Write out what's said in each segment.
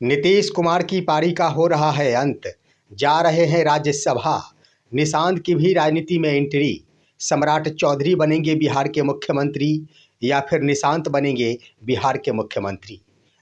नीतीश कुमार की पारी का हो रहा है अंत। जा रहे हैं राज्यसभा। निशांत की भी राजनीति में एंट्री। सम्राट चौधरी बनेंगे बिहार के मुख्यमंत्री या फिर निशांत बनेंगे बिहार के मुख्यमंत्री।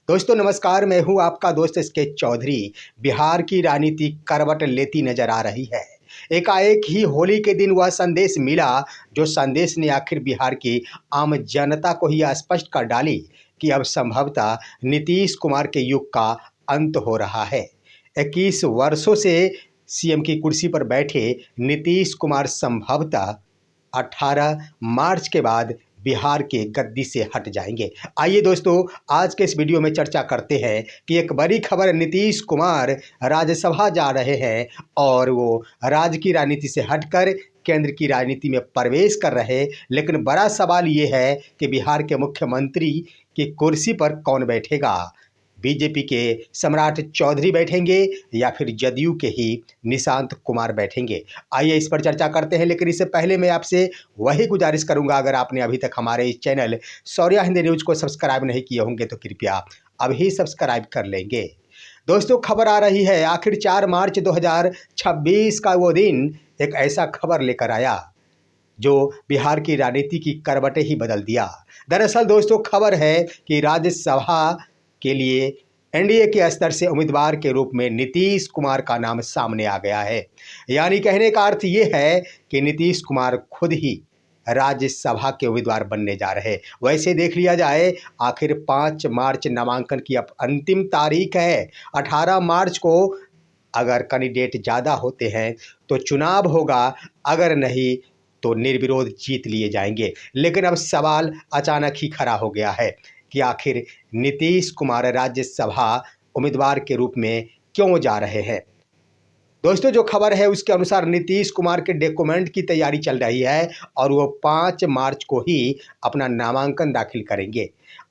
दोस्तों नमस्कार, मैं हूं आपका दोस्त स्केच चौधरी। बिहार की राजनीति करवट लेती नजर आ रही है। एकाएक ही होली के दिन वह संदेश मिला जो संदेश ने आखिर बिहार की आम जनता को ही स्पष्ट कर डाली कि अब संभवतः नीतीश कुमार के युग का अंत हो रहा है। 21 वर्षों से सीएम की कुर्सी पर बैठे नीतीश कुमार संभवतः 18 मार्च के बाद बिहार के गद्दी से हट जाएंगे। आइए दोस्तों, आज के इस वीडियो में चर्चा करते हैं कि एक बड़ी खबर, नीतीश कुमार राज्यसभा जा रहे हैं और वो राज्य की राजनीति से हटकर केंद्र की राजनीति में प्रवेश कर रहे। लेकिन बड़ा सवाल ये है कि बिहार के मुख्यमंत्री की कुर्सी पर कौन बैठेगा। बीजेपी के सम्राट चौधरी बैठेंगे या फिर जदयू के ही निशांत कुमार बैठेंगे। आइए इस पर चर्चा करते हैं, लेकिन इससे पहले मैं आपसे वही गुजारिश करूंगा, अगर आपने अभी तक हमारे इस चैनल शौर्या हिंदी न्यूज़ को सब्सक्राइब नहीं किए होंगे तो कृपया अभी सब्सक्राइब कर लेंगे। दोस्तों खबर आ रही है, आखिर 4 मार्च 2026 का वो दिन एक ऐसा खबर लेकर आया जो बिहार की राजनीति की करवटें ही बदल दिया। दरअसल दोस्तों खबर है कि राज्यसभा के लिए एनडीए के स्तर से उम्मीदवार के रूप में नीतीश कुमार का नाम सामने आ गया है। यानी कहने का अर्थ ये है कि नीतीश कुमार खुद ही राज्यसभा के उम्मीदवार बनने जा रहे। वैसे देख लिया जाए, आखिर 5 मार्च नामांकन की अब अंतिम तारीख है। 18 मार्च को अगर कैंडिडेट ज़्यादा होते हैं तो चुनाव होगा, अगर नहीं तो निर्विरोध जीत लिए जाएंगे। लेकिन अब सवाल अचानक ही खड़ा हो गया है कि आखिर नीतीश कुमार राज्यसभा उम्मीदवार के रूप में क्यों जा रहे हैं। दोस्तों जो खबर है उसके अनुसार नीतीश कुमार के डॉक्यूमेंट की तैयारी चल रही है और वो 5 मार्च को ही अपना नामांकन दाखिल करेंगे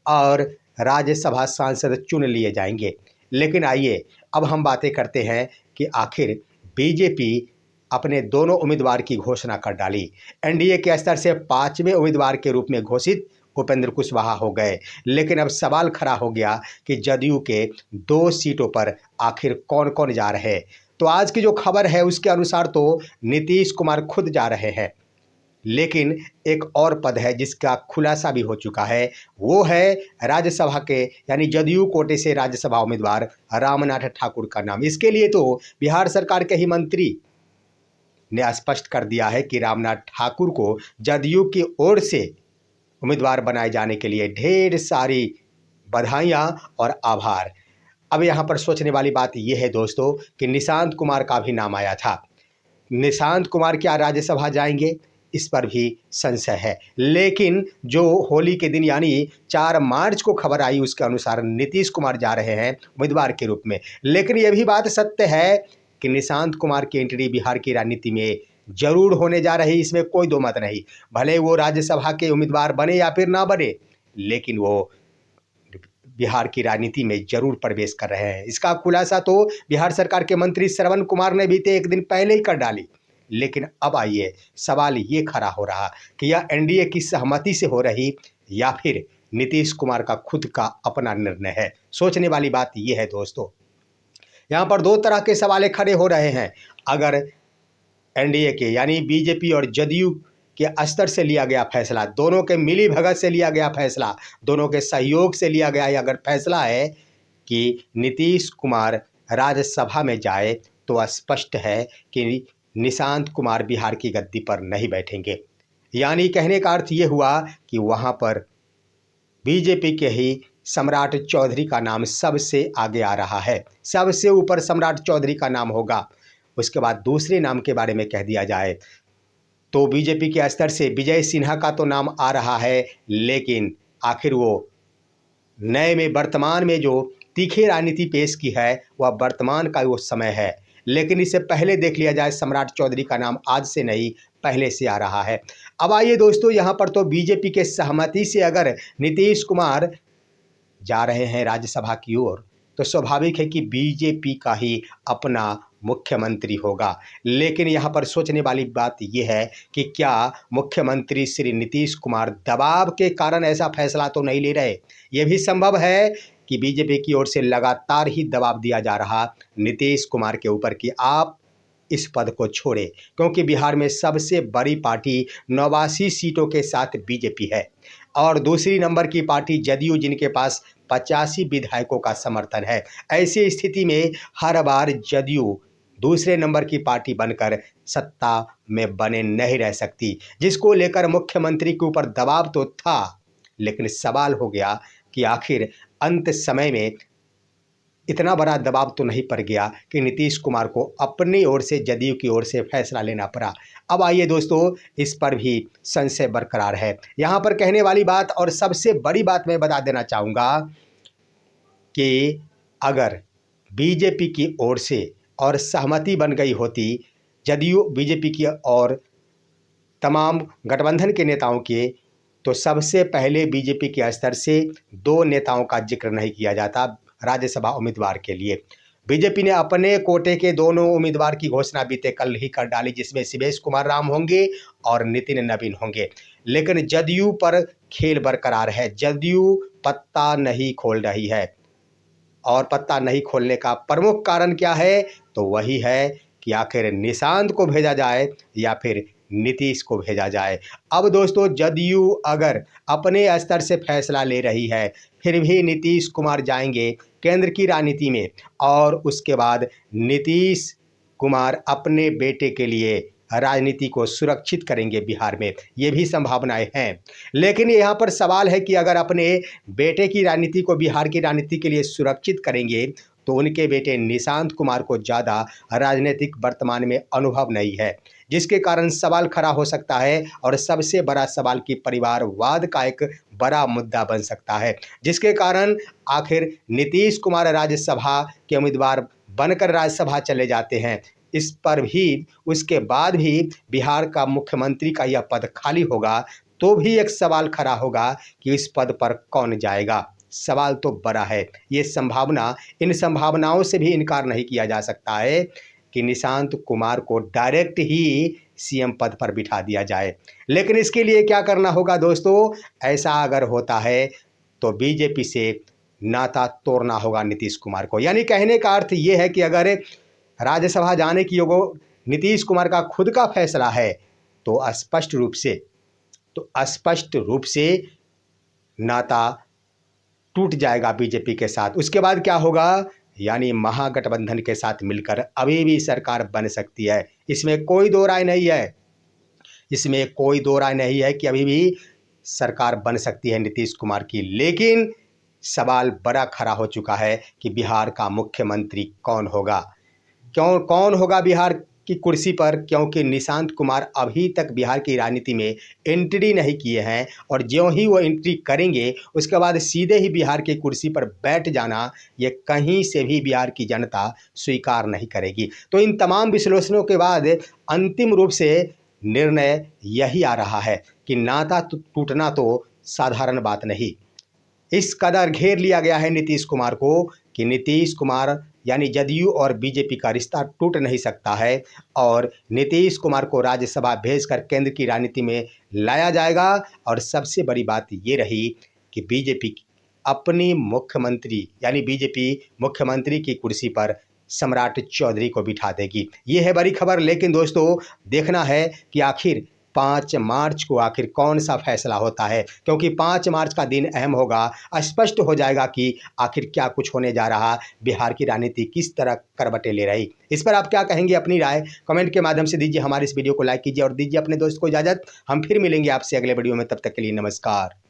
और राज्यसभा सांसद चुन लिए जाएंगे। लेकिन आइए अब हम बातें करते हैं कि आखिर बीजेपी अपने दोनों उम्मीदवार की घोषणा कर डाली। एनडीए के स्तर से 5वें उम्मीदवार के रूप में घोषित उपेंद्र कुशवाहा हो गए। लेकिन अब सवाल खड़ा हो गया कि जदयू के 2 सीटों पर आखिर कौन कौन जा रहे हैं। तो आज की जो खबर है उसके अनुसार तो नीतीश कुमार खुद जा रहे हैं, लेकिन एक और पद है जिसका खुलासा भी हो चुका है, वो है राज्यसभा के यानी जदयू कोटे से राज्यसभा उम्मीदवार रामनाथ ठाकुर का नाम। इसके लिए तो बिहार सरकार के ही मंत्री ने स्पष्ट कर दिया है कि रामनाथ ठाकुर को जदयू की ओर से उम्मीदवार बनाए जाने के लिए ढेर सारी बधाइयाँ और आभार। अब यहाँ पर सोचने वाली बात यह है दोस्तों कि निशांत कुमार का भी नाम आया था। निशांत कुमार क्या राज्यसभा जाएंगे, इस पर भी संशय है। लेकिन जो होली के दिन यानी 4 मार्च को खबर आई उसके अनुसार नीतीश कुमार जा रहे हैं उम्मीदवार के रूप में। लेकिन यह भी बात सत्य है कि निशांत कुमार की एंट्री बिहार की राजनीति में जरूर होने जा रही, इसमें कोई दो मत नहीं। भले वो राज्यसभा के उम्मीदवार बने या फिर ना बने, लेकिन वो बिहार की राजनीति में जरूर प्रवेश कर रहे हैं। इसका खुलासा तो बिहार सरकार के मंत्री श्रवण कुमार ने बीते एक दिन पहले ही कर डाली। लेकिन अब आइए सवाल ये खड़ा हो रहा कि यह एनडीए की सहमति से हो रही या फिर नीतीश कुमार का खुद का अपना निर्णय है। सोचने वाली बात यह है दोस्तों, यहाँ पर 2 तरह के सवाल खड़े हो रहे हैं। अगर एनडीए के यानी बीजेपी और जदयू के स्तर से लिया गया फैसला, दोनों के मिली भगत से लिया गया फैसला, दोनों के सहयोग से लिया गया अगर फैसला है कि नीतीश कुमार राज्यसभा में जाए, तो स्पष्ट है कि निशांत कुमार बिहार की गद्दी पर नहीं बैठेंगे। यानी कहने का अर्थ ये हुआ कि वहाँ पर बीजेपी के ही सम्राट चौधरी का नाम सबसे आगे आ रहा है। सबसे ऊपर सम्राट चौधरी का नाम होगा। उसके बाद दूसरे नाम के बारे में कह दिया जाए तो बीजेपी के स्तर से विजय सिन्हा का तो नाम आ रहा है, लेकिन आखिर वो नए में वर्तमान में जो तीखी राजनीति पेश की है वह वर्तमान का वो समय है। लेकिन इससे पहले देख लिया जाए, सम्राट चौधरी का नाम आज से नहीं पहले से आ रहा है। अब आइए दोस्तों, यहाँ पर तो बीजेपी के सहमति से अगर नीतीश कुमार जा रहे हैं राज्यसभा की ओर, तो स्वाभाविक है कि बीजेपी का ही अपना मुख्यमंत्री होगा। लेकिन यहाँ पर सोचने वाली बात यह है कि क्या मुख्यमंत्री श्री नीतीश कुमार दबाव के कारण ऐसा फैसला तो नहीं ले रहे। यह भी संभव है कि बीजेपी की ओर से लगातार ही दबाव दिया जा रहा नीतीश कुमार के ऊपर कि आप इस पद को छोड़े, क्योंकि बिहार में सबसे बड़ी पार्टी 89 सीटों के साथ बीजेपी है और दूसरी नंबर की पार्टी जदयू, जिनके पास 85 विधायकों का समर्थन है। ऐसी स्थिति में हर बार जदयू दूसरे नंबर की पार्टी बनकर सत्ता में बने नहीं रह सकती, जिसको लेकर मुख्यमंत्री के ऊपर दबाव तो था, लेकिन सवाल हो गया कि आखिर अंत समय में इतना बड़ा दबाव तो नहीं पड़ गया कि नीतीश कुमार को अपनी ओर से, जदयू की ओर से फैसला लेना पड़ा। अब आइए दोस्तों, इस पर भी संशय बरकरार है। यहाँ पर कहने वाली बात और सबसे बड़ी बात मैं बता देना चाहूँगा कि अगर बीजेपी की ओर से और सहमति बन गई होती जदयू, बीजेपी की और तमाम गठबंधन के नेताओं के, तो सबसे पहले बीजेपी के स्तर से 2 नेताओं का जिक्र नहीं किया जाता राज्यसभा उम्मीदवार के लिए। बीजेपी ने अपने कोटे के दोनों उम्मीदवार की घोषणा बीते कल ही कर डाली, जिसमें शिवेश कुमार राम होंगे और नितिन नवीन होंगे। लेकिन जदयू पर खेल बरकरार है। जदयू पत्ता नहीं खोल रही है और पत्ता नहीं खोलने का प्रमुख कारण क्या है? तो वही है कि आखिर निशांत को भेजा जाए या फिर नीतीश को भेजा जाए। अब दोस्तों, जदयू अगर अपने स्तर से फैसला ले रही है, फिर भी नीतीश कुमार जाएंगे केंद्र की राजनीति में और उसके बाद नीतीश कुमार अपने बेटे के लिए राजनीति को सुरक्षित करेंगे बिहार में, ये भी संभावनाएं हैं। लेकिन यहाँ पर सवाल है कि अगर अपने बेटे की राजनीति को बिहार की राजनीति के लिए सुरक्षित करेंगे, तो उनके बेटे निशांत कुमार को ज़्यादा राजनीतिक वर्तमान में अनुभव नहीं है, जिसके कारण सवाल खड़ा हो सकता है। और सबसे बड़ा सवाल कि परिवारवाद का एक बड़ा मुद्दा बन सकता है, जिसके कारण आखिर नीतीश कुमार राज्यसभा के उम्मीदवार बनकर राज्यसभा चले जाते हैं। इस पर भी, उसके बाद भी बिहार का मुख्यमंत्री का यह पद खाली होगा, तो भी एक सवाल खड़ा होगा कि इस पद पर कौन जाएगा। सवाल तो बड़ा है। ये संभावना, इन संभावनाओं से भी इनकार नहीं किया जा सकता है कि निशांत कुमार को डायरेक्ट ही सीएम पद पर बिठा दिया जाए। लेकिन इसके लिए क्या करना होगा दोस्तों? ऐसा अगर होता है तो बीजेपी से नाता तोड़ना होगा नीतीश कुमार को। यानी कहने का अर्थ ये है कि अगर राज्यसभा जाने की योग्य नीतीश कुमार का खुद का फैसला है, तो स्पष्ट रूप से नाता टूट जाएगा बीजेपी के साथ। उसके बाद क्या होगा? यानी महागठबंधन के साथ मिलकर अभी भी सरकार बन सकती है। इसमें कोई दो राय नहीं है। इसमें कोई दो राय नहीं है कि अभी भी सरकार बन सकती है नीतीश कुमार की। लेकिन सवाल बड़ा खड़ा हो चुका है कि बिहार का मुख्यमंत्री कौन होगा? कौन होगा बिहार की कुर्सी पर? क्योंकि निशांत कुमार अभी तक बिहार की राजनीति में एंट्री नहीं किए हैं और ज्यों ही वो एंट्री करेंगे, उसके बाद सीधे ही बिहार की कुर्सी पर बैठ जाना, ये कहीं से भी बिहार की जनता स्वीकार नहीं करेगी। तो इन तमाम विश्लेषणों के बाद अंतिम रूप से निर्णय यही आ रहा है कि नाता टूटना तो साधारण बात नहीं। इस कदर घेर लिया गया है नीतीश कुमार को कि नीतीश कुमार यानी जदयू और बीजेपी का रिश्ता टूट नहीं सकता है और नीतीश कुमार को राज्यसभा भेजकर केंद्र की राजनीति में लाया जाएगा। और सबसे बड़ी बात ये रही कि बीजेपी अपनी मुख्यमंत्री यानी बीजेपी मुख्यमंत्री की कुर्सी पर सम्राट चौधरी को बिठा देगी। ये है बड़ी खबर। लेकिन दोस्तों, देखना है कि आखिर 5 मार्च को आखिर कौन सा फैसला होता है, क्योंकि 5 मार्च का दिन अहम होगा। स्पष्ट हो जाएगा कि आखिर क्या कुछ होने जा रहा, बिहार की राजनीति किस तरह करवटें ले रही। इस पर आप क्या कहेंगे? अपनी राय कमेंट के माध्यम से दीजिए। हमारे इस वीडियो को लाइक कीजिए और दीजिए अपने दोस्त को इजाज़त। हम फिर मिलेंगे आपसे अगले वीडियो में। तब तक के लिए नमस्कार।